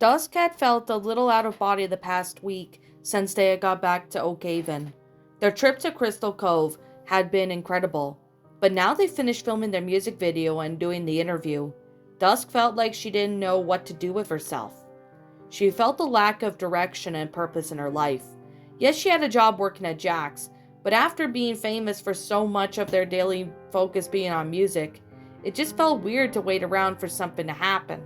Dusk had felt a little out of body the past week since they had got back to Oak Haven. Their trip to Crystal Cove had been incredible, but now they finished filming their music video and doing the interview. Dusk felt like she didn't know what to do with herself. She felt the lack of direction and purpose in her life. Yes, she had a job working at Jack's, but after being famous for so much of their daily focus being on music, it just felt weird to wait around for something to happen.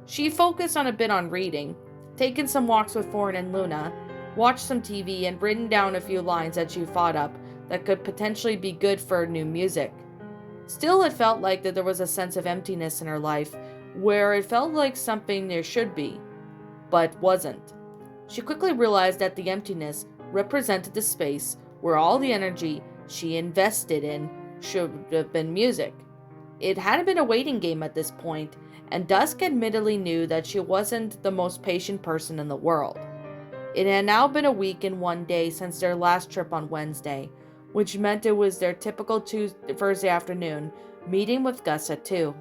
She focused on a bit on reading, taken some walks with Foreign and Luna, watched some TV, and written down a few lines that she thought up that could potentially be good for new music. Still, it felt like that there was a sense of emptiness in her life, where it felt like something there should be, but wasn't. She quickly realized that the emptiness represented the space where all the energy she invested in should have been music. It hadn't been a waiting game at this point, and Dusk admittedly knew that she wasn't the most patient person in the world. It had now been a week and 1 day since their last trip on Wednesday, which meant it was their typical Thursday afternoon, meeting with Gus at 2.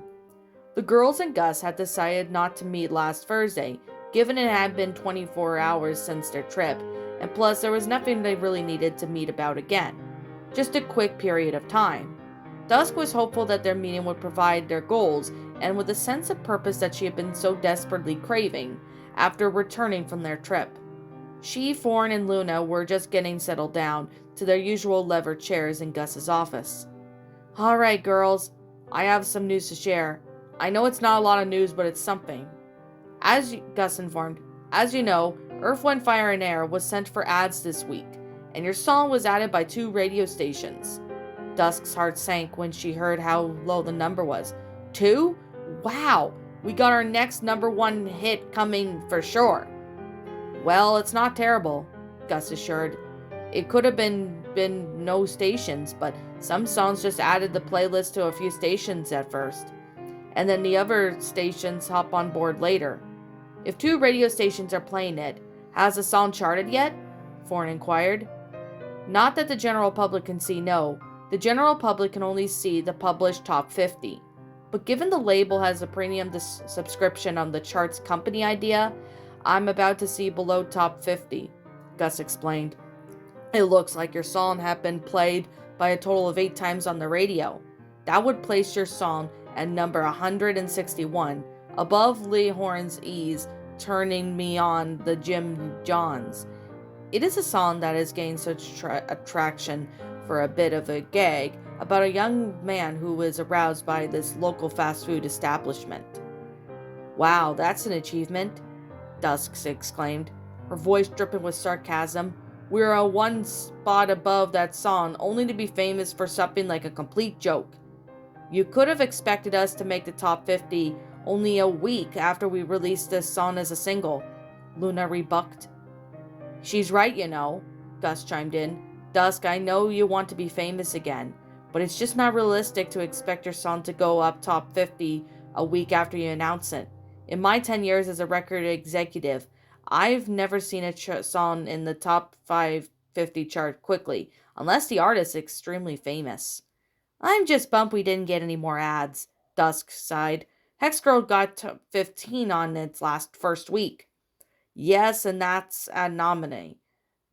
The girls and Gus had decided not to meet last Thursday, given it had been 24 hours since their trip, and plus there was nothing they really needed to meet about again. Just a quick period of time. Dusk was hopeful that their meeting would provide their goals, and with a sense of purpose that she had been so desperately craving after returning from their trip. She, Foreign, and Luna were just getting settled down to their usual leather chairs in Gus's office. "Alright, girls, I have some news to share. I know it's not a lot of news, but it's something." Gus informed, "As you know, Earth, Wind, Fire, and Air was sent for ads this week, and your song was added by 2 radio stations." Dusk's heart sank when she heard how low the number was. 2? Wow, we got our next #1 hit coming for sure. "Well, it's not terrible," Gus assured. "It could have been no stations, but some songs just added the playlist to a few stations at first, and then the other stations hop on board later. If 2 radio stations are playing it, has the song charted yet?" Foreign inquired. "Not that the general public can see, no. The general public can only see the published top 50. But given the label has a premium subscription on the charts company idea, I'm about to see below top 50, Gus explained. "It looks like your song had been played by a total of 8 times on the radio. That would place your song at number 161, above Lee Horn's Ease, Turning Me On the Jim Johns. It is a song that has gained such attraction for a bit of a gag about a young man who was aroused by this local fast food establishment." "Wow, that's an achievement," Dusk exclaimed, her voice dripping with sarcasm. "We're a 1 spot above that song, only to be famous for something like a complete joke. You could have expected us to make the top 50 only a week after we released this song as a single," Luna rebuked. "She's right, you know," Gus chimed in. "Dusk, I know you want to be famous again, but it's just not realistic to expect your song to go up top 50 a week after you announce it. In my 10 years as a record executive, I've never seen a song in the top 550 chart quickly, unless the artist is extremely famous." "I'm just bummed we didn't get any more ads," Dusk sighed. "Hex Girl got top 15 on its first week." "Yes, and that's a nominee."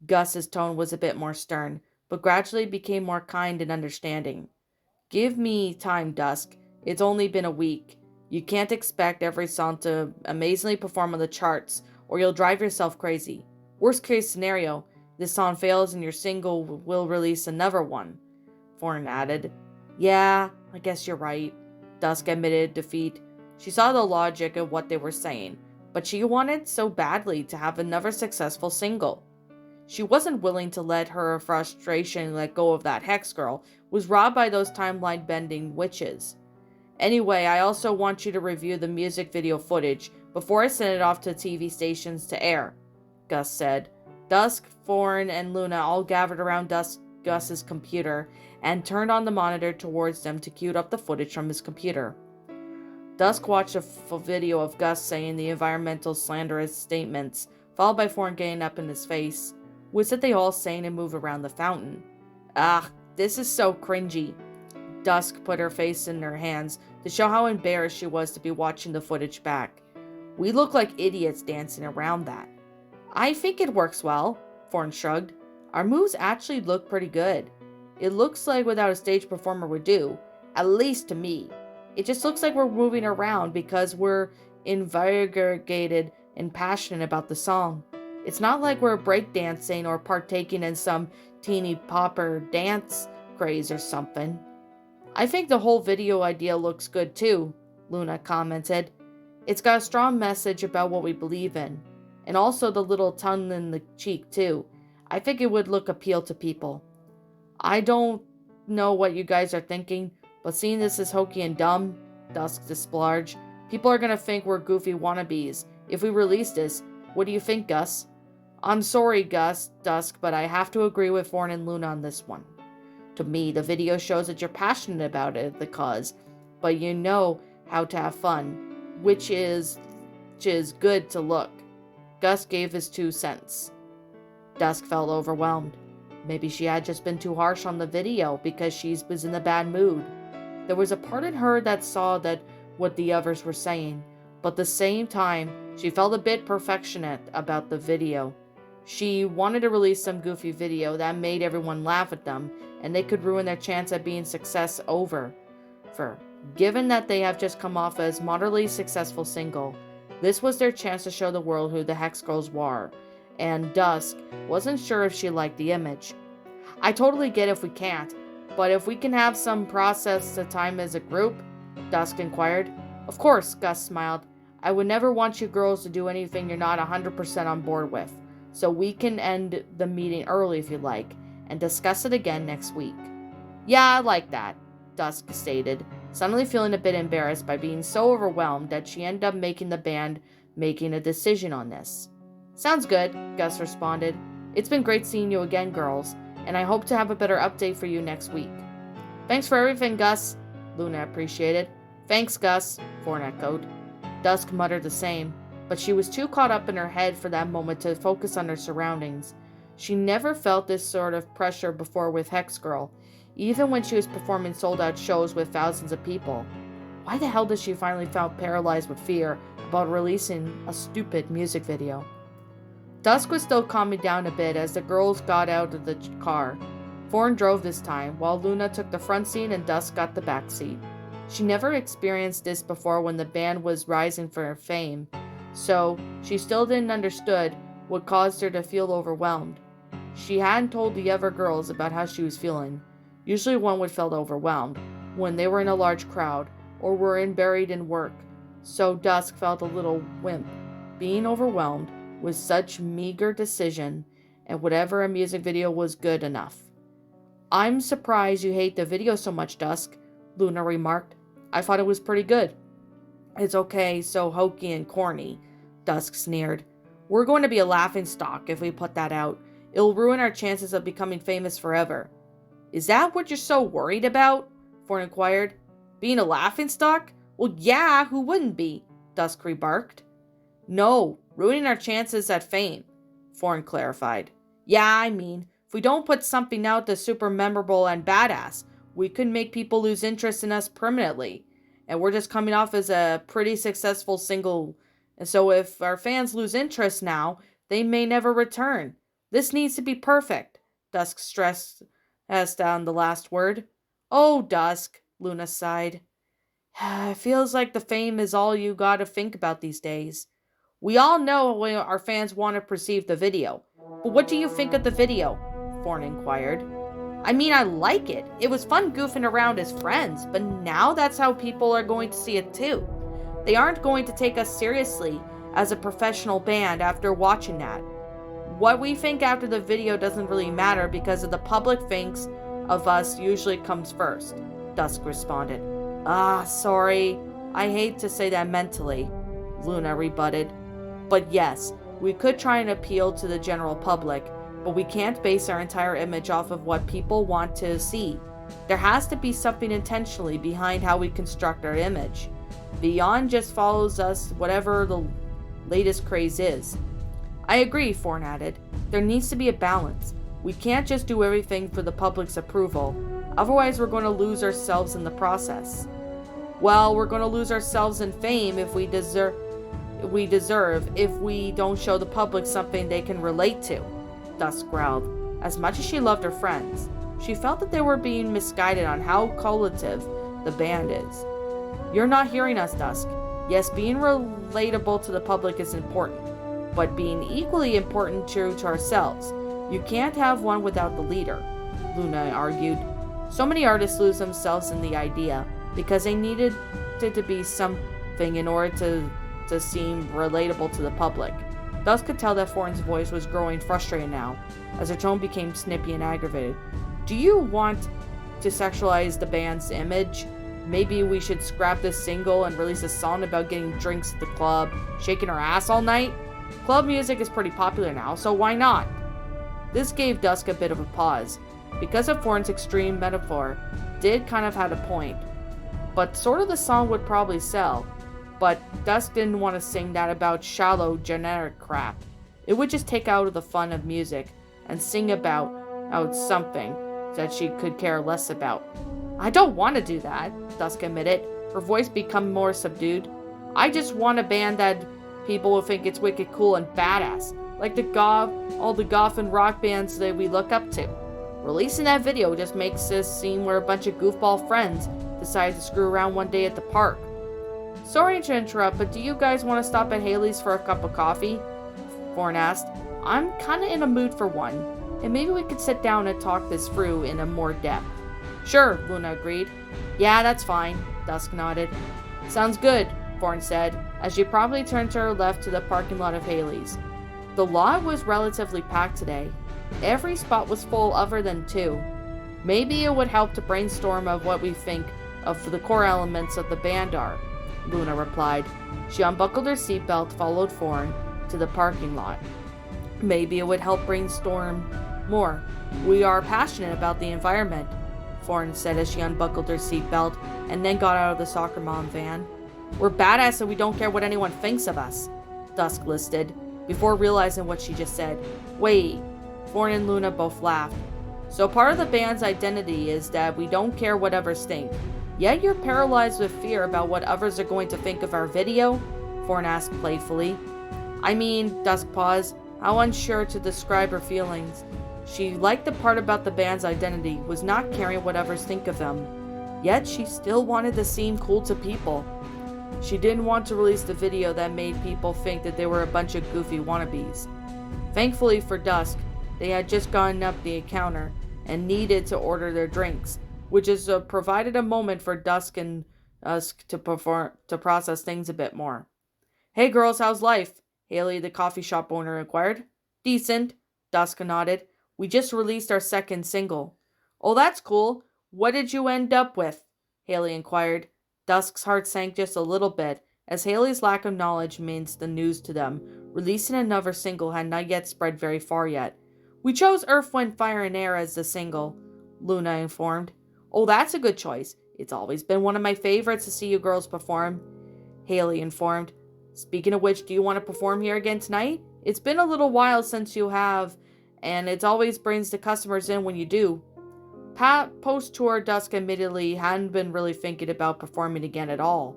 Gus's tone was a bit more stern, but gradually became more kind and understanding. "Give me time, Dusk. It's only been a week. You can't expect every song to amazingly perform on the charts, or you'll drive yourself crazy. Worst case scenario, this song fails and your single will release another one," Foreign added. "Yeah, I guess you're right," Dusk admitted defeat. She saw the logic of what they were saying, but she wanted so badly to have another successful single. She wasn't willing to let her frustration let go of that Hex Girl was robbed by those timeline-bending witches. "Anyway, I also want you to review the music video footage before I send it off to TV stations to air," Gus said. Dusk, Foreign, and Luna all gathered around Gus's computer and turned on the monitor towards them to cue up the footage from his computer. Dusk watched a video of Gus saying the environmental slanderous statements, followed by Foreign getting up in his face. Was it they all sang and move around the fountain? "Ah, this is so cringy." Dusk put her face in her hands to show how embarrassed she was to be watching the footage back. We look like idiots dancing around that. I think it works well, Thorn shrugged. Our moves actually look pretty good. It looks like what a stage performer would do, at least to me. It just looks like we're moving around because we're invigorated and passionate about the song. It's not like we're breakdancing or partaking in some teeny popper dance craze or something. I think the whole video idea looks good too, Luna commented. It's got a strong message about what we believe in, and also the little tongue in the cheek too. I think it would look appeal to people. I don't know what you guys are thinking, but seeing this as hokey and dumb, Dusk displarged, people are gonna think we're goofy wannabes. If we release this, what do you think, Gus? I'm sorry, Dusk, but I have to agree with Thorn and Luna on this one. To me, the video shows that you're passionate about it, the cause, but you know how to have fun, which is good to look. Gus gave his 2 cents. Dusk felt overwhelmed. Maybe she had just been too harsh on the video because she was in a bad mood. There was a part in her that saw that what the others were saying, but at the same time, she felt a bit perfectionist about the video. She wanted to release some goofy video that made everyone laugh at them, and they could ruin their chance at being success over. Given that they have just come off as moderately successful single, this was their chance to show the world who the Hex Girls were, and Dusk wasn't sure if she liked the image. I totally get if we can't, but if we can have some process to time as a group, Dusk inquired. Of course, Gus smiled. I would never want you girls to do anything you're not 100% on board with, so we can end the meeting early if you like, and discuss it again next week. Yeah, I like that, Dusk stated, suddenly feeling a bit embarrassed by being so overwhelmed that she ended up making the band making a decision on this. Sounds good, Gus responded. It's been great seeing you again, girls, and I hope to have a better update for you next week. Thanks for everything, Gus, Luna appreciated. Thanks, Gus, Thorn echoed. Dusk muttered the same, but she was too caught up in her head for that moment to focus on her surroundings. She never felt this sort of pressure before with Hex Girl, even when she was performing sold-out shows with thousands of people. Why the hell did she finally feel paralyzed with fear about releasing a stupid music video? Dusk was still calming down a bit as the girls got out of the car. Thorn drove this time, while Luna took the front seat and Dusk got the back seat. She never experienced this before when the band was rising for fame, so she still didn't understand what caused her to feel overwhelmed. She hadn't told the other girls about how she was feeling. Usually one would feel overwhelmed when they were in a large crowd or were buried in work, so Dusk felt a little wimp, being overwhelmed with such meager decision, and whatever a music video was good enough. I'm surprised you hate the video so much, Dusk, Luna remarked. I thought it was pretty good. It's okay, so hokey and corny, Dusk sneered. We're going to be a laughingstock if we put that out. It'll ruin our chances of becoming famous forever. Is that what you're so worried about? Thorn inquired. Being a laughingstock? Well, yeah, who wouldn't be? Dusk remarked. No, ruining our chances at fame, Thorn clarified. Yeah, I mean, if we don't put something out that's super memorable and badass, we could make people lose interest in us permanently. And we're just coming off as a pretty successful single. And so if our fans lose interest now, they may never return. This needs to be perfect, Dusk stressed as down the last word. Oh, Dusk, Luna sighed. It feels like the fame is all you gotta think about these days. We all know how our fans want to perceive the video. But what do you think of the video? Thorn inquired. I mean, I like it. It was fun goofing around as friends, but now that's how people are going to see it too. They aren't going to take us seriously as a professional band after watching that. What we think after the video doesn't really matter because the public thinks of us usually comes first, Dusk responded. Sorry. I hate to say that mentally, Luna rebutted. But yes, we could try and appeal to the general public, but we can't base our entire image off of what people want to see. There has to be something intentionally behind how we construct our image. Beyond just follows us whatever the latest craze is. I agree, Thorn added. There needs to be a balance. We can't just do everything for the public's approval. Otherwise, we're going to lose ourselves in the process. Well, we're going to lose ourselves in fame if we we deserve if we don't show the public something they can relate to, Dusk growled. As much as she loved her friends, she felt that they were being misguided on how qualitative the band is. You're not hearing us, Dusk. Yes, being relatable to the public is important, but being equally important true to ourselves. You can't have one without the leader, Luna argued. So many artists lose themselves in the idea because they needed it to be something in order to seem relatable to the public. Dusk could tell that Thorn's voice was growing frustrated now, as her tone became snippy and aggravated. Do you want to sexualize the band's image? Maybe we should scrap this single and release a song about getting drinks at the club, shaking our ass all night? Club music is pretty popular now, so why not? This gave Dusk a bit of a pause, because of Thorn's extreme metaphor did kind of had a point. But sort of the song would probably sell. But Dusk didn't want to sing that about shallow, generic crap. It would just take out of the fun of music and sing about something that she could care less about. I don't want to do that, Dusk admitted, her voice become more subdued. I just want a band that people will think it's wicked cool and badass, like all the goth and rock bands that we look up to. Releasing that video just makes this seem we're a bunch of goofball friends decided to screw around one day at the park. Sorry to interrupt, but do you guys want to stop at Haley's for a cup of coffee? Thorn asked. I'm kinda in a mood for one, and maybe we could sit down and talk this through in a more depth. Sure, Luna agreed. Yeah, that's fine, Dusk nodded. Sounds good, Thorn said, as she promptly turned to her left to the parking lot of Haley's. The lot was relatively packed today. Every spot was full other than two. Maybe it would help to brainstorm of what we think of the core elements of the band are, Luna replied. She unbuckled her seatbelt, followed Thorn to the parking lot. Maybe it would help brainstorm more. We are passionate about the environment, Thorn said as she unbuckled her seatbelt and then got out of the soccer mom van. We're badass and we don't care what anyone thinks of us, Dusk listed, before realizing what she just said. Wait, Thorn and Luna both laughed. So part of the band's identity is that we don't care what others think. Yet you're paralyzed with fear about what others are going to think of our video? Thorn asked playfully. I mean, Dusk paused, how unsure to describe her feelings. She liked the part about the band's identity was not caring what others think of them. Yet she still wanted to seem cool to people. She didn't want to release the video that made people think that they were a bunch of goofy wannabes. Thankfully for Dusk, they had just gone up the counter and needed to order their drinks, which is provided a moment for Dusk to process things a bit more. Hey girls, how's life? Haley, the coffee shop owner, inquired. Decent, Dusk nodded. We just released our second single. Oh, that's cool. What did you end up with? Haley inquired. Dusk's heart sank just a little bit, as Haley's lack of knowledge means the news to them. Releasing another single had not yet spread very far yet. We chose Earth, Wind, Fire, and Air as the single, Luna informed. Oh, that's a good choice. It's always been one of my favorites to see you girls perform, Haley informed. Speaking of which, do you want to perform here again tonight? It's been a little while since you have, and it always brings the customers in when you do. Post-tour, Dusk admittedly hadn't been really thinking about performing again at all.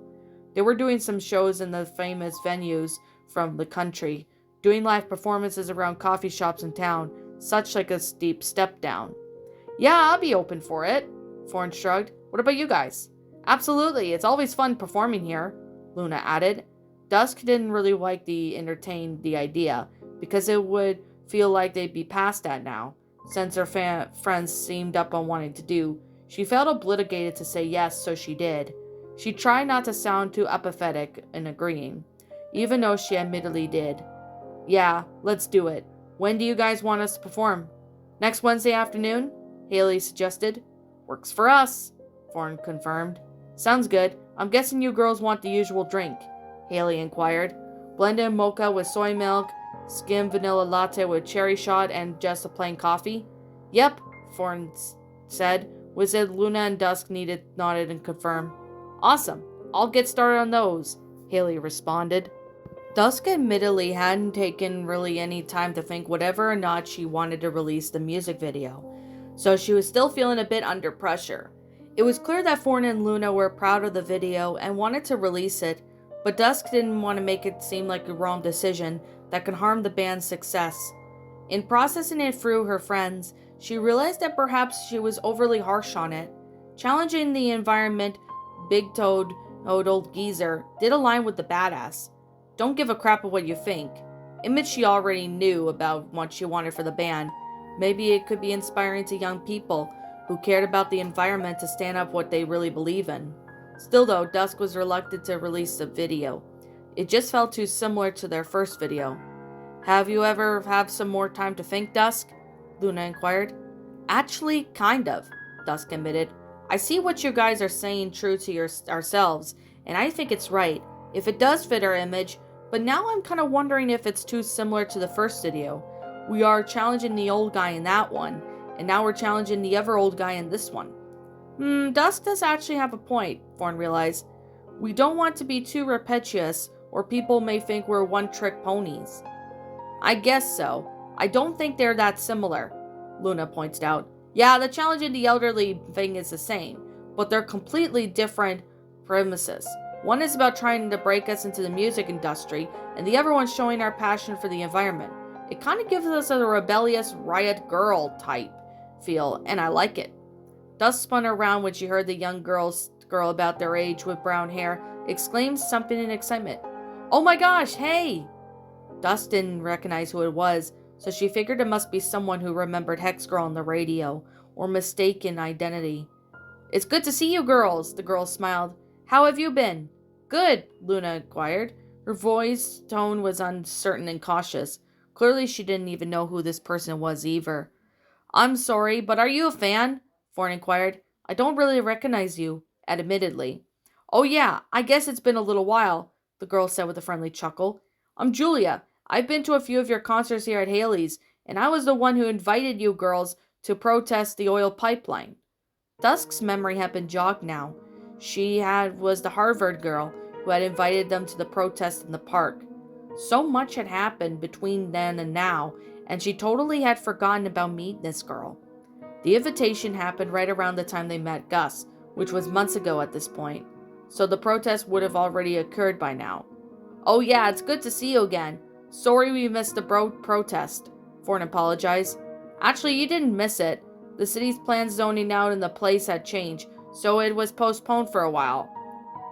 They were doing some shows in the famous venues from the country, doing live performances around coffee shops in town, such like a steep step down. Yeah, I'll be open for it, Thorn shrugged. What about you guys? Absolutely, it's always fun performing here, Luna added. Dusk didn't really entertain the idea, because it would feel like they'd be past that now, since her friends seemed up on wanting to do. She felt obligated to say yes, so she did. She tried not to sound too apathetic in agreeing, even though she admittedly did. Yeah, let's do it. When do you guys want us to perform? Next Wednesday afternoon? Haley suggested. Works for us, Thorn confirmed. Sounds good. I'm guessing you girls want the usual drink, Haley inquired. Blended mocha with soy milk, skimmed vanilla latte with cherry shot, and just a plain coffee? Yep, Thorn said. Was it Luna and Dusk nodded and confirmed. Awesome. I'll get started on those, Haley responded. Dusk admittedly hadn't taken really any time to think whether or not she wanted to release the music video, so she was still feeling a bit under pressure. It was clear that Thorn and Luna were proud of the video and wanted to release it, But Dusk didn't want to make it seem like a wrong decision that could harm the band's success. In processing it through her friends, she realized that perhaps she was overly harsh on it. Challenging the environment, big-toed old geezer did align with the badass. Don't give a crap of what you think. Image she already knew about what she wanted for the band. Maybe it could be inspiring to young people who cared about the environment to stand up what they really believe in. Still though, Dusk was reluctant to release the video. It just felt too similar to their first video. Have you ever had some more time to think, Dusk? Luna inquired. Actually, kind of, Dusk admitted. I see what you guys are saying true to ourselves, and I think it's right, if it does fit our image, but now I'm kind of wondering if it's too similar to the first video. We are challenging the old guy in that one, and now we're challenging the other old guy in this one. Dusk does actually have a point, Thorn realized. We don't want to be too repetitious, or people may think we're one-trick ponies. I guess so. I don't think they're that similar, Luna points out. Yeah, the challenging the elderly thing is the same, but they're completely different premises. One is about trying to break us into the music industry, and the other one's showing our passion for the environment. It kind of gives us a rebellious riot girl type feel, and I like it. Dusk spun around when she heard the young girl about their age with brown hair exclaim something in excitement. Oh my gosh, hey! Dusk didn't recognize who it was, so she figured it must be someone who remembered Hex Girl on the radio, or mistaken identity. It's good to see you girls, the girl smiled. How have you been? Good, Luna inquired. Her voice tone was uncertain and cautious. Clearly she didn't even know who this person was either. I'm sorry, but are you a fan? Thorn inquired. I don't really recognize you, admittedly. Oh yeah, I guess it's been a little while, the girl said with a friendly chuckle. I'm Julia. I've been to a few of your concerts here at Haley's, and I was the one who invited you girls to protest the oil pipeline. Dusk's memory had been jogged now. She was the Harvard girl who had invited them to the protest in the park. So much had happened between then and now, and she totally had forgotten about meeting this girl. The invitation happened right around the time they met Gus, which was months ago at this point, so the protest would have already occurred by now. Oh yeah, it's good to see you again. Sorry we missed the protest, Thorn apologized. Actually, you didn't miss it. The city's planned zoning out in the place had changed, so it was postponed for a while.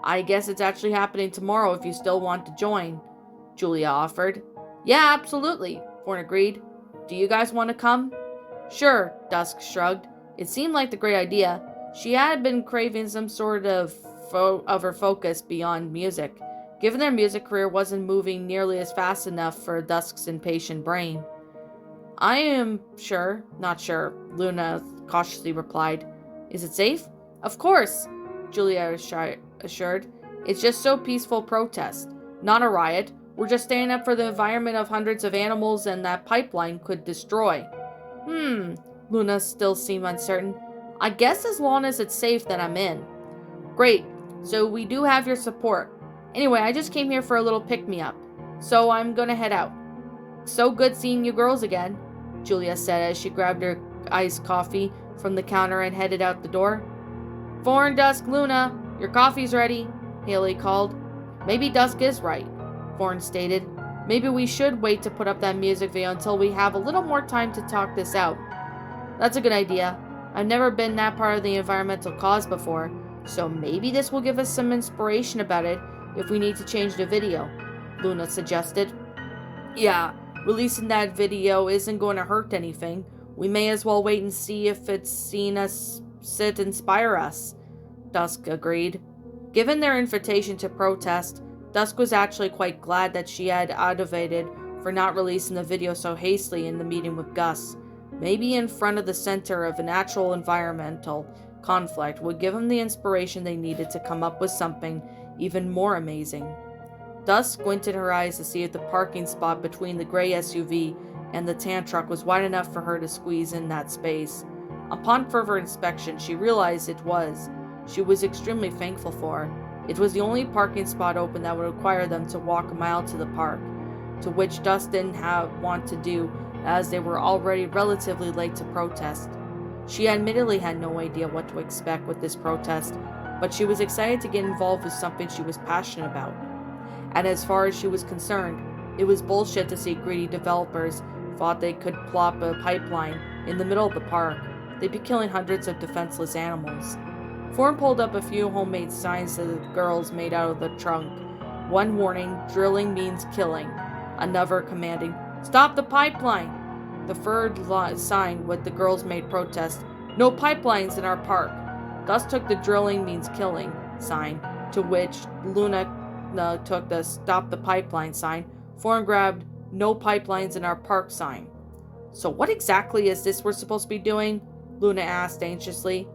I guess it's actually happening tomorrow if you still want to join, Julia offered. Yeah, absolutely, Thorn agreed. Do you guys want to come? Sure, Dusk shrugged. It seemed like the great idea. She had been craving some sort of her focus beyond music, given their music career wasn't moving nearly as fast enough for Dusk's impatient brain. I am not sure, Luna cautiously replied. Is it safe? Of course, Julia assured. It's just so peaceful protest, not a riot. We're just standing up for the environment of hundreds of animals and that pipeline could destroy. Luna still seemed uncertain. I guess as long as it's safe, then I'm in. Great, so we do have your support. Anyway, I just came here for a little pick-me-up, so I'm gonna head out. So good seeing you girls again, Julia said as she grabbed her iced coffee from the counter and headed out the door. Thorn, Dusk, Luna, your coffee's ready, Haley called. Maybe Dusk is right, Thorn stated. Maybe we should wait to put up that music video until we have a little more time to talk this out. That's a good idea. I've never been that part of the environmental cause before, so maybe this will give us some inspiration about it if we need to change the video, Luna suggested. Yeah, releasing that video isn't going to hurt anything. We may as well wait and see if it's seen us inspire us, Dusk agreed. Given their invitation to protest, Dusk was actually quite glad that she had advocated for not releasing the video so hastily in the meeting with Gus. Maybe in front of the center of an actual environmental conflict would give them the inspiration they needed to come up with something even more amazing. Dusk squinted her eyes to see if the parking spot between the gray SUV and the tan truck was wide enough for her to squeeze in that space. Upon further inspection, she realized it was. She was extremely thankful for it. It was the only parking spot open that would require them to walk a mile to the park, to which Dusk didn't want to do as they were already relatively late to protest. She admittedly had no idea what to expect with this protest, but she was excited to get involved with something she was passionate about. and as far as she was concerned, it was bullshit to see greedy developers thought they could plop a pipeline in the middle of the park. They'd be killing hundreds of defenseless animals. Thorne pulled up a few homemade signs to the girls made out of the trunk. One warning, drilling means killing. Another commanding, stop the pipeline. The third sign with the girls made protest, no pipelines in our park. Dusk took the drilling means killing sign, to which Luna took the stop the pipeline sign. Thorne grabbed no pipelines in our park sign. So what exactly is this we're supposed to be doing? Luna asked anxiously.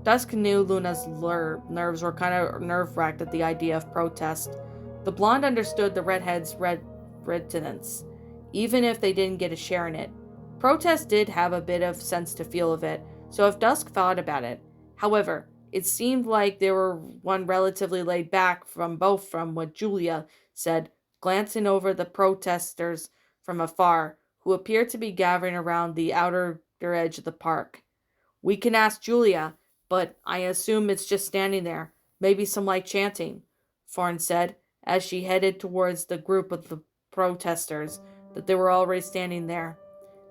Dusk knew Luna's nerves were kind of nerve-wracked at the idea of protest. The blonde understood the redhead's reticence, even if they didn't get a share in it. Protest did have a bit of sense to feel of it, so if Dusk thought about it. However, it seemed like they were one relatively laid back from what Julia said, glancing over the protesters from afar, who appeared to be gathering around the outer edge of the park. We can ask Julia, but I assume it's just standing there. Maybe some light chanting, Thorne said, as she headed towards the group of the protesters, that they were already standing there.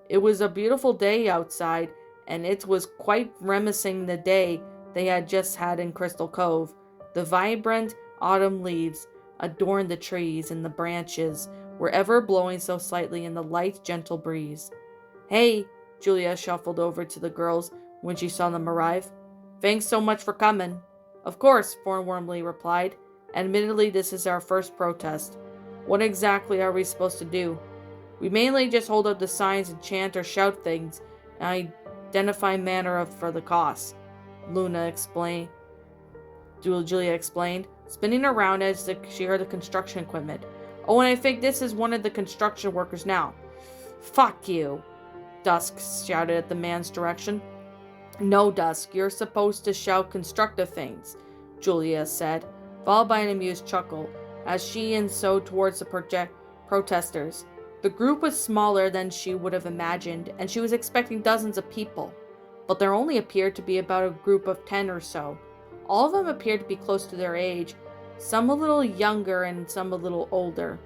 It was a beautiful day outside, and it was quite reminiscing the day they had just had in Crystal Cove. The vibrant autumn leaves adorned the trees, and the branches were ever blowing so slightly in the light, gentle breeze. Hey, Julia shuffled over to the girls when she saw them arrive. Thanks so much for coming. Of course, Thorne warmly replied. Admittedly, this is our first protest. What exactly are we supposed to do? We mainly just hold up the signs and chant or shout things and identify manner for the cause, Julia explained, spinning around as she heard the construction equipment. Oh, and I think this is one of the construction workers now. Fuck you, Dusk shouted at the man's direction. No, Dusk, you're supposed to shout constructive things, Julia said, followed by an amused chuckle as she and so towards the protesters. The group was smaller than she would have imagined, and she was expecting dozens of people, but there only appeared to be about a group of 10 or so. All of them appeared to be close to their age, some a little younger and some a little older.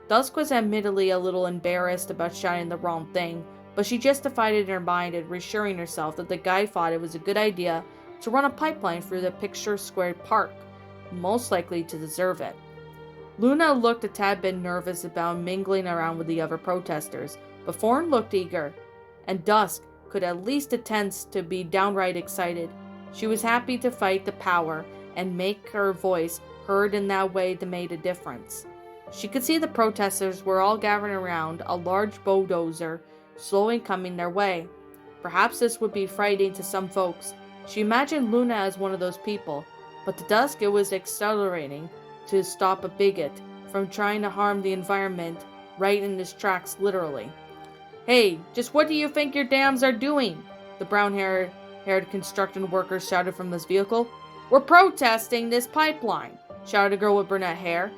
Dusk was admittedly a little embarrassed about shouting the wrong thing, but she justified it in her mind and reassuring herself that the guy thought it was a good idea to run a pipeline through the picture-square park, most likely to deserve it. Luna looked a tad bit nervous about mingling around with the other protesters, but Thorne looked eager, and Dusk could at least attempt to be downright excited. She was happy to fight the power and make her voice heard in that way that made a difference. She could see the protesters were all gathering around a large bulldozer slowly coming their way. Perhaps this would be frightening to some folks. She imagined Luna as one of those people, but to Dusk it was exhilarating to stop a bigot from trying to harm the environment right in his tracks, literally. Hey, just what do you think your dams are doing? The brown-haired construction worker shouted from this vehicle. We're protesting this pipeline, shouted a girl with brunette hair.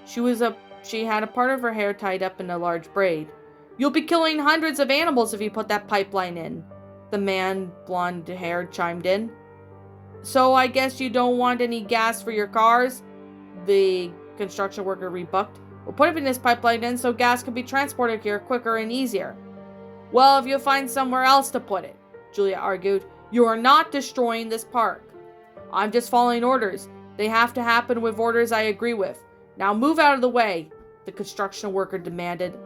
She had a part of her hair tied up in a large braid. You'll be killing hundreds of animals if you put that pipeline in, the man, blonde-haired, chimed in. So I guess you don't want any gas for your cars? The construction worker rebuked. We're putting this pipeline in so gas can be transported here quicker and easier. Well, if you find somewhere else to put it, Julia argued. You are not destroying this park. I'm just following orders. They have to happen with orders I agree with. Now move out of the way, the construction worker demanded.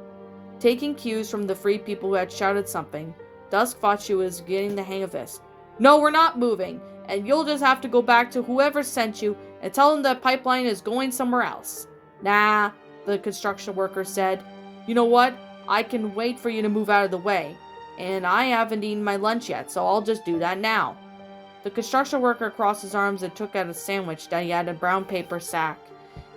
Taking cues from the three people who had shouted something, Dusk thought she was getting the hang of this. No, we're not moving, and you'll just have to go back to whoever sent you and tell them that pipeline is going somewhere else. Nah, the construction worker said. You know what? I can wait for you to move out of the way, and I haven't eaten my lunch yet, so I'll just do that now. The construction worker crossed his arms and took out a sandwich that he had in a brown paper sack.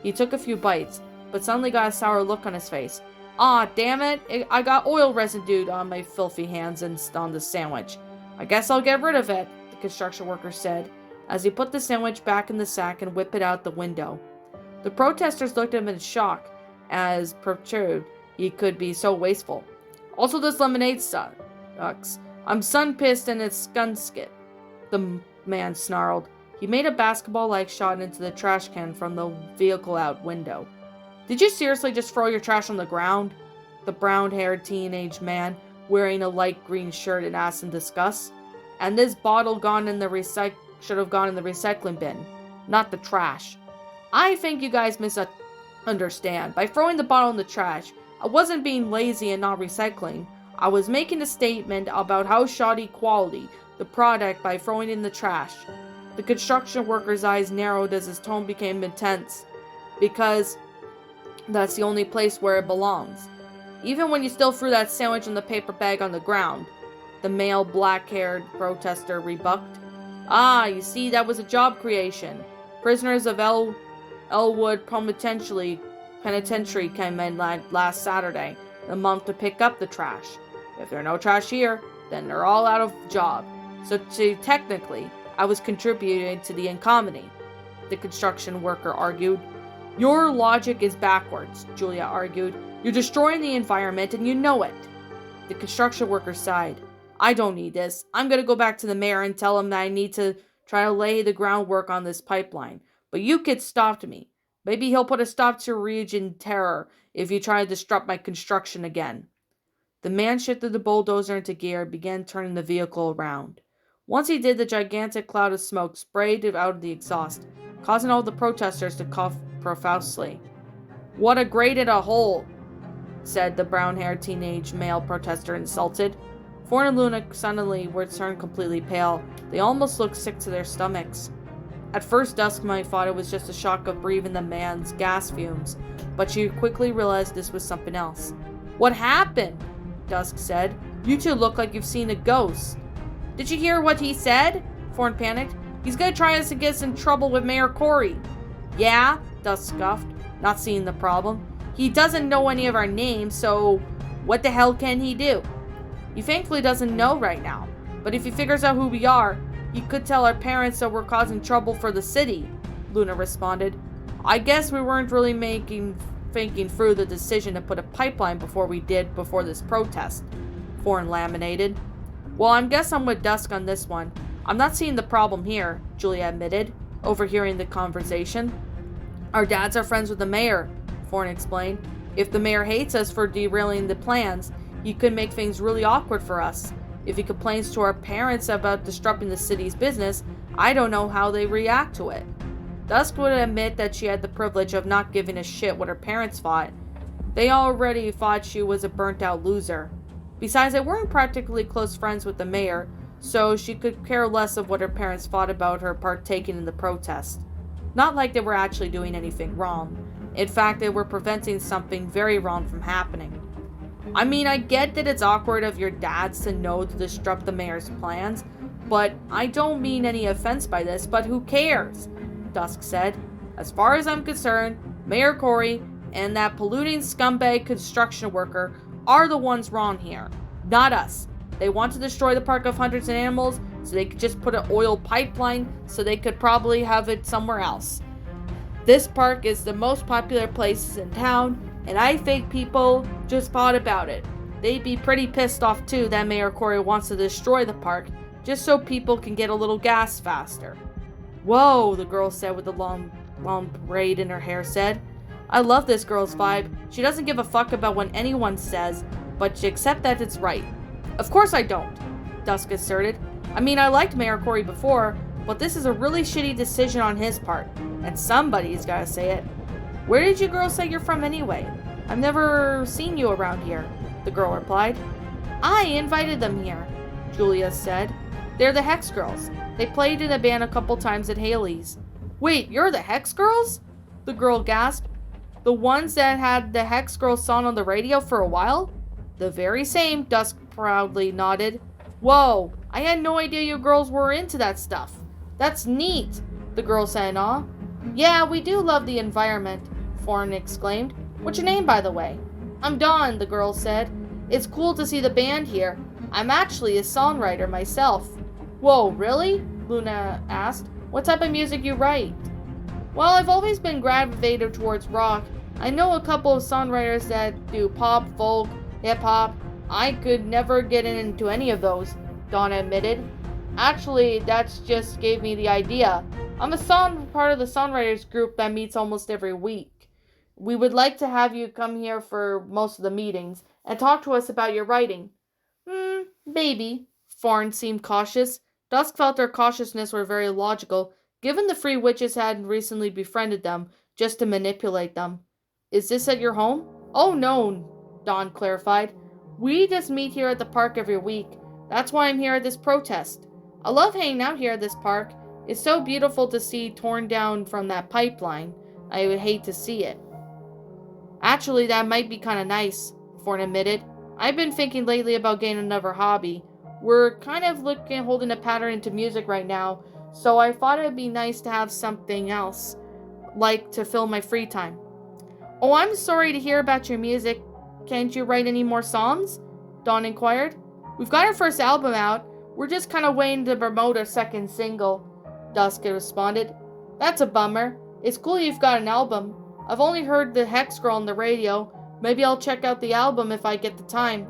He took a few bites, but suddenly got a sour look on his face. Ah, damn it! I got oil residue on my filthy hands and on the sandwich. I guess I'll get rid of it, the construction worker said, as he put the sandwich back in the sack and whipped it out the window. The protesters looked at him in shock, as perturbed he could be so wasteful. Also, this lemonade sucks. I'm sun-pissed and it's skun-skit, the man snarled. He made a basketball-like shot into the trash can from the vehicle out window. Did you seriously just throw your trash on the ground? The brown-haired teenage man, wearing a light green shirt, and asked in disgust. And this bottle should have gone in the recycling bin, not the trash. I think you guys misunderstand. By throwing the bottle in the trash, I wasn't being lazy and not recycling. I was making a statement about how shoddy quality the product by throwing it in the trash. The construction worker's eyes narrowed as his tone became intense. Because that's the only place where it belongs. Even when you still threw that sandwich in the paper bag on the ground, the male black-haired protester rebuked. Ah, you see, that was a job creation. Prisoners of Elwood Penitentiary came in last Saturday, the month, to pick up the trash. If there are no trash here, then they're all out of job. So technically, I was contributing to the incomedy, the construction worker argued. Your logic is backwards, Julia argued. You're destroying the environment and you know it. The construction worker sighed. I don't need this. I'm going to go back to the mayor and tell him that I need to try to lay the groundwork on this pipeline. But you kids stopped me. Maybe he'll put a stop to Region Terror if you try to disrupt my construction again. The man shifted the bulldozer into gear and began turning the vehicle around. Once he did, the gigantic cloud of smoke sprayed out of the exhaust, causing all the protesters to cough profusely. What a grate in a hole, said the brown-haired teenage male protester, insulted. Thorn and Luna suddenly were turned completely pale. They almost looked sick to their stomachs. At first, Dusk might thought it was just a shock of breathing the man's gas fumes, but she quickly realized this was something else. What happened? Dusk said. You two look like you've seen a ghost. Did you hear what he said? Thorn panicked. He's gonna try us to get us in trouble with Mayor Corey. Yeah, Dusk scoffed, not seeing the problem. He doesn't know any of our names, so what the hell can he do? He thankfully doesn't know right now, but if he figures out who we are, he could tell our parents that we're causing trouble for the city, Luna responded. I guess we weren't really thinking through the decision to put a pipeline before this protest, Thorn laminated. Well, I guess I'm with Dusk on this one. I'm not seeing the problem here, Julia admitted, overhearing the conversation. Our dads are friends with the mayor, Thorn explained. If the mayor hates us for derailing the plans, he could make things really awkward for us. If he complains to our parents about disrupting the city's business, I don't know how they react to it. Dusk would admit that she had the privilege of not giving a shit what her parents thought. They already thought she was a burnt-out loser. Besides, they weren't practically close friends with the mayor, so she could care less of what her parents thought about her partaking in the protest. Not like they were actually doing anything wrong. In fact, they were preventing something very wrong from happening. I mean, I get that it's awkward of your dads to know to disrupt the mayor's plans, but I don't mean any offense by this, but who cares? Dusk said. As far as I'm concerned, Mayor Corey and that polluting scumbag construction worker are the ones wrong here, not us. They want to destroy the park of hundreds of animals, so they could just put an oil pipeline so they could probably have it somewhere else. This park is the most popular place in town, and I think people just thought about it. They'd be pretty pissed off too that Mayor Corey wants to destroy the park just so people can get a little gas faster. Whoa, the girl said with the long braid in her hair said. I love this girl's vibe. She doesn't give a fuck about what anyone says, but she accepts that it's right. Of course I don't, Dusk asserted. I mean, I liked Mayor Corey before, but this is a really shitty decision on his part, and somebody's gotta say it. Where did you girls say you're from anyway? I've never seen you around here, the girl replied. I invited them here, Julia said. They're the Hex Girls. They played in a band a couple times at Haley's. Wait, you're the Hex Girls? The girl gasped. The ones that had the Hex Girls song on the radio for a while? The very same, Dusk proudly nodded. Whoa, I had no idea you girls were into that stuff. That's neat, the girl said in awe. Yeah, we do love the environment, Thorn exclaimed. What's your name, by the way? I'm Dawn, the girl said. It's cool to see the band here. I'm actually a songwriter myself. Whoa, really? Luna asked. What type of music you write? Well, I've always been gravitated towards rock. I know a couple of songwriters that do pop, folk, hip-hop. I could never get into any of those, Dawn admitted. Actually, that's just gave me the idea. I'm part of the songwriters group that meets almost every week. We would like to have you come here for most of the meetings and talk to us about your writing. Maybe. Thorn seemed cautious. Dusk felt their cautiousness were very logical, given the three witches had recently befriended them just to manipulate them. Is this at your home? Oh no, Dawn clarified. We just meet here at the park every week. That's why I'm here at this protest. I love hanging out here at this park. It's so beautiful to see torn down from that pipeline. I would hate to see it. Actually, that might be kind of nice, Thorn admitted. I've been thinking lately about getting another hobby. We're kind of holding a pattern into music right now, so I thought it'd be nice to have something else, like to fill my free time. Oh, I'm sorry to hear about your music. Can't you write any more songs? Dawn inquired. We've got our first album out. We're just kind of waiting to promote our second single, Dusk responded. That's a bummer. It's cool you've got an album. I've only heard the Hex Girl on the radio. Maybe I'll check out the album if I get the time,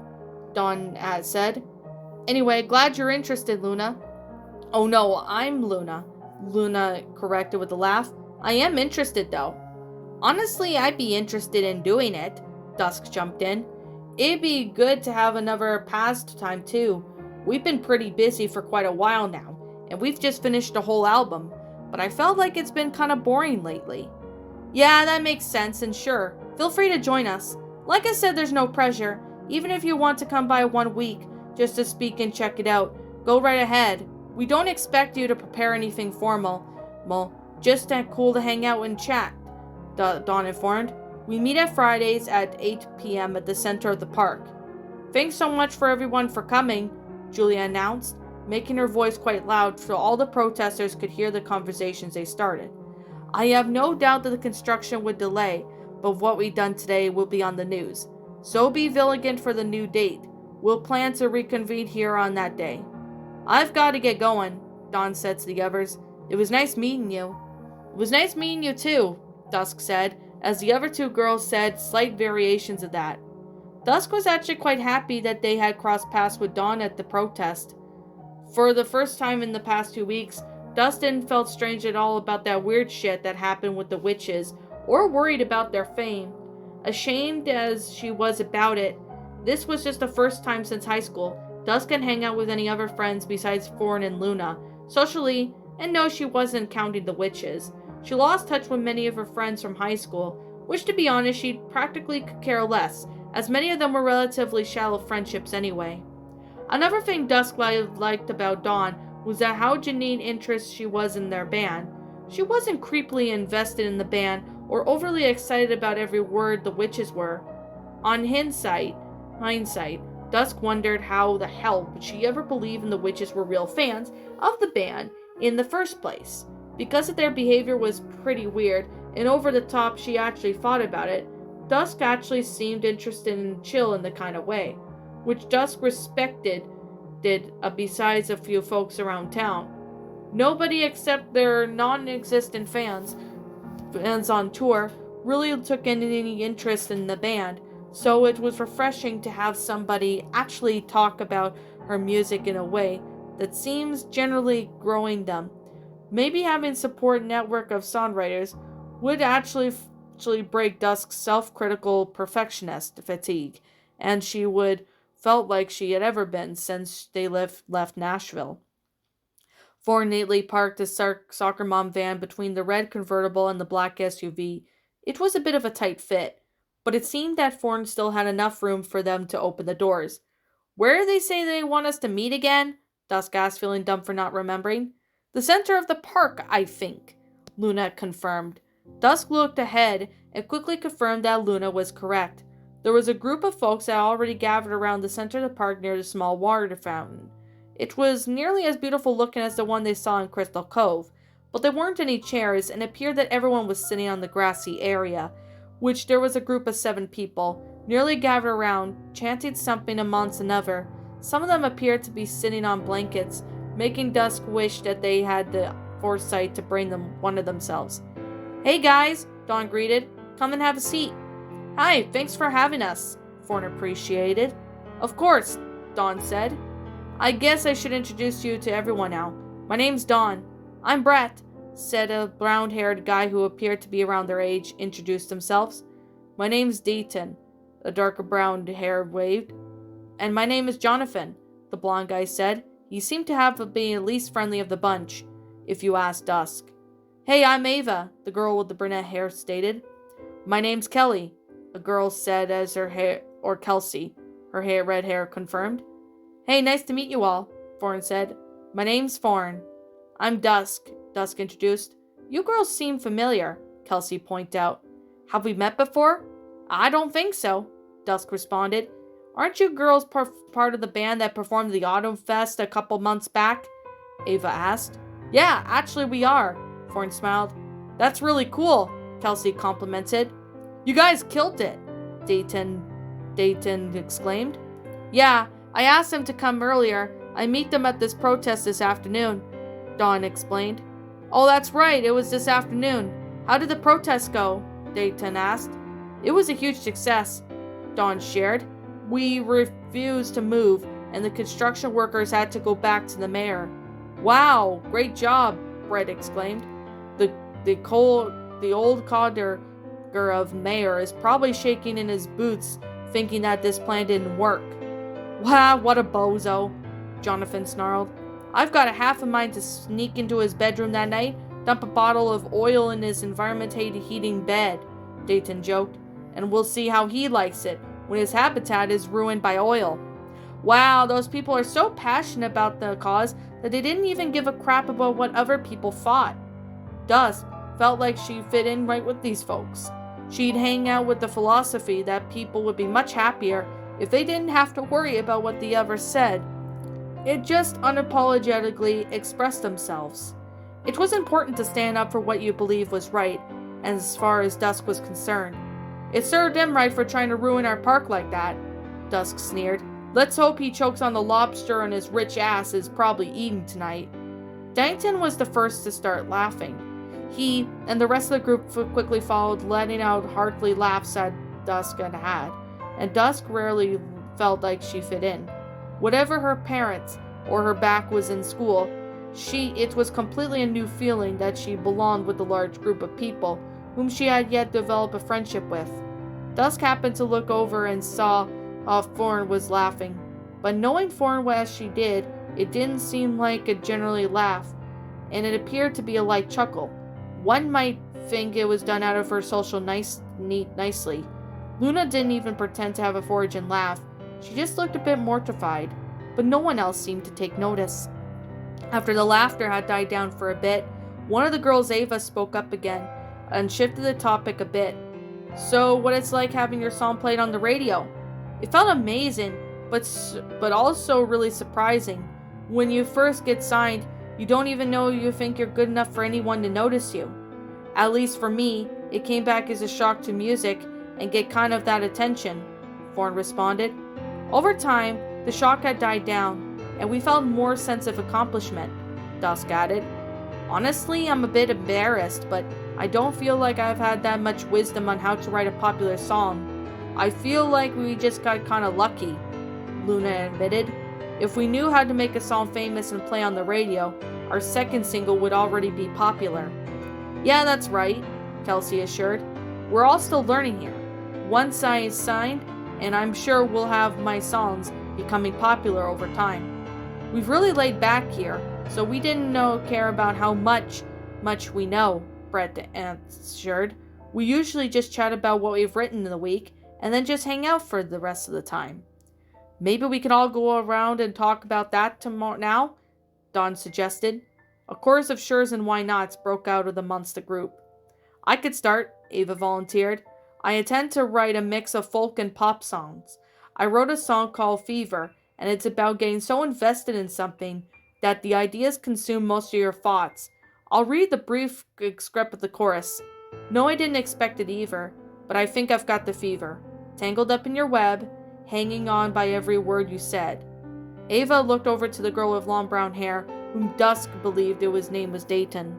Dawn said. Anyway, glad you're interested, Luna. Oh no, I'm Luna, Luna corrected with a laugh. I am interested though. Honestly, I'd be interested in doing it, Dusk jumped in. It'd be good to have another pastime too. We've been pretty busy for quite a while now, and we've just finished a whole album, but I felt like it's been kind of boring lately. Yeah, that makes sense, and sure, feel free to join us. Like I said, there's no pressure. Even if you want to come by 1 week just to speak and check it out, go right ahead. We don't expect you to prepare anything formal. Well, just cool to hang out and chat, Dawn informed. We meet at Fridays at 8 p.m. at the center of the park. Thanks so much for everyone for coming, Julia announced, making her voice quite loud so all the protesters could hear the conversations they started. I have no doubt that the construction would delay, but what we've done today will be on the news. So be vigilant for the new date. We'll plan to reconvene here on that day. I've got to get going, Dawn said to the others. It was nice meeting you. It was nice meeting you too, Dusk said, as the other two girls said slight variations of that. Dusk was actually quite happy that they had crossed paths with Dawn at the protest. For the first time in the past 2 weeks, Dusk didn't feel strange at all about that weird shit that happened with the witches, or worried about their fame. Ashamed as she was about it, this was just the first time since high school Dusk can hang out with any other friends besides Thorn and Luna, socially, and no, she wasn't counting the witches. She lost touch with many of her friends from high school, which to be honest she practically could care less, as many of them were relatively shallow friendships anyway. Another thing Dusk liked about Dawn was that how genuine interest she was in their band. She wasn't creepily invested in the band or overly excited about every word the witches were. On hindsight, Dusk wondered how the hell would she ever believe in the witches were real fans of the band in the first place. Because of their behavior was pretty weird and over the top she actually thought about it, Dusk actually seemed interested and chill in the kind of way, which Dusk respected besides a few folks around town. Nobody except their non-existent fans on tour really took any interest in the band, so it was refreshing to have somebody actually talk about her music in a way that seems generally growing them. Maybe having a support network of songwriters would actually break Dusk's self-critical perfectionist fatigue, and she would felt like she had ever been since they left Nashville. Thorn neatly parked his soccer mom van between the red convertible and the black SUV. It was a bit of a tight fit, but it seemed that Thorn still had enough room for them to open the doors. Where do they say they want us to meet again? Dusk asked, feeling dumb for not remembering. The center of the park, I think, Luna confirmed. Dusk looked ahead and quickly confirmed that Luna was correct. There was a group of folks that already gathered around the center of the park near the small water fountain. It was nearly as beautiful looking as the one they saw in Crystal Cove, but there weren't any chairs, and it appeared that everyone was sitting on the grassy area, which there was a group of 7 people, nearly gathered around, chanting something amongst another. Some of them appeared to be sitting on blankets, making Dusk wish that they had the foresight to bring them one of themselves. Hey guys, Dawn greeted. Come and have a seat. Hi, thanks for having us, Thorn appreciated. Of course, Dawn said. I guess I should introduce you to everyone now. My name's Dawn. I'm Brett, said a brown-haired guy who appeared to be around their age, introduced themselves. My name's Dayton, the darker brown hair waved. And my name is Jonathan, the blonde guy said. He seemed to have been the least friendly of the bunch, if you asked Dusk. Hey, I'm Ava, the girl with the brunette hair stated. My name's Kelly, a girl said as her hair, or Kelsey, her red hair confirmed. Hey, nice to meet you all, Thorn said. My name's Thorn. I'm Dusk, Dusk introduced. You girls seem familiar, Kelsey pointed out. Have we met before? I don't think so, Dusk responded. Aren't you girls part of the band that performed the Autumn Fest a couple months back? Ava asked. Yeah, actually we are, Thorn smiled. That's really cool, Kelsey complimented. You guys killed it, Dayton exclaimed. Yeah, I asked him to come earlier. I meet them at this protest this afternoon, Dawn explained. Oh, that's right, it was this afternoon. How did the protest go? Dayton asked. It was a huge success, Dawn shared. We refused to move, and the construction workers had to go back to the mayor. Wow, great job, Brett exclaimed. The old codger of mayor is probably shaking in his boots, thinking that this plan didn't work. Wow, what a bozo, Jonathan snarled. I've got a half a mind to sneak into his bedroom that night, dump a bottle of oil in his environmentally heating bed, Dayton joked, and we'll see how he likes it when his habitat is ruined by oil. Wow, those people are so passionate about the cause that they didn't even give a crap about what other people thought. Dusk felt like she fit in right with these folks. She'd hang out with the philosophy that people would be much happier if they didn't have to worry about what the others said. It just unapologetically expressed themselves. It was important to stand up for what you believed was right, and as far as Dusk was concerned. It served him right for trying to ruin our park like that, Dusk sneered. Let's hope he chokes on the lobster and his rich ass is probably eating tonight. Dayton was the first to start laughing. He and the rest of the group quickly followed, letting out hearty laughs at Dusk had, and Dusk rarely felt like she fit in. Whatever her parents or her back was in school, it was completely a new feeling that she belonged with a large group of people whom she had yet developed a friendship with. Dusk happened to look over and saw how Thorn was laughing, but knowing Thorn as she did, it didn't seem like a generally laugh, and it appeared to be a light chuckle. One might think it was done out of her social nicely. Luna didn't even pretend to have a foraging laugh. She just looked a bit mortified, but no one else seemed to take notice. After the laughter had died down for a bit, one of the girls, Ava, spoke up again and shifted the topic a bit. So, what it's like having your song played on the radio? It felt amazing, but also really surprising. When you first get signed, you don't even know you think you're good enough for anyone to notice you. At least for me, it came back as a shock to music and get kind of that attention, Thorn responded. Over time, the shock had died down, and we felt more sense of accomplishment, Dusk added. Honestly, I'm a bit embarrassed, but I don't feel like I've had that much wisdom on how to write a popular song. I feel like we just got kind of lucky, Luna admitted. If we knew how to make a song famous and play on the radio, our second single would already be popular. Yeah, that's right, Kelsey assured. We're all still learning here. Once I is signed, and I'm sure we'll have my songs becoming popular over time. We've really laid back here, so we didn't care about how much we know, Brett answered. We usually just chat about what we've written in the week, and then just hang out for the rest of the time. Maybe we can all go around and talk about that tomorrow now, Dawn suggested. A chorus of sures and why nots broke out of amongst the group. I could start, Ava volunteered. I intend to write a mix of folk and pop songs. I wrote a song called Fever, and it's about getting so invested in something that the ideas consume most of your thoughts. I'll read the brief script of the chorus. No, I didn't expect it either, but I think I've got the fever. Tangled up in your web, hanging on by every word you said. Ava looked over to the girl with long brown hair, whom Dusk believed name was Dayton.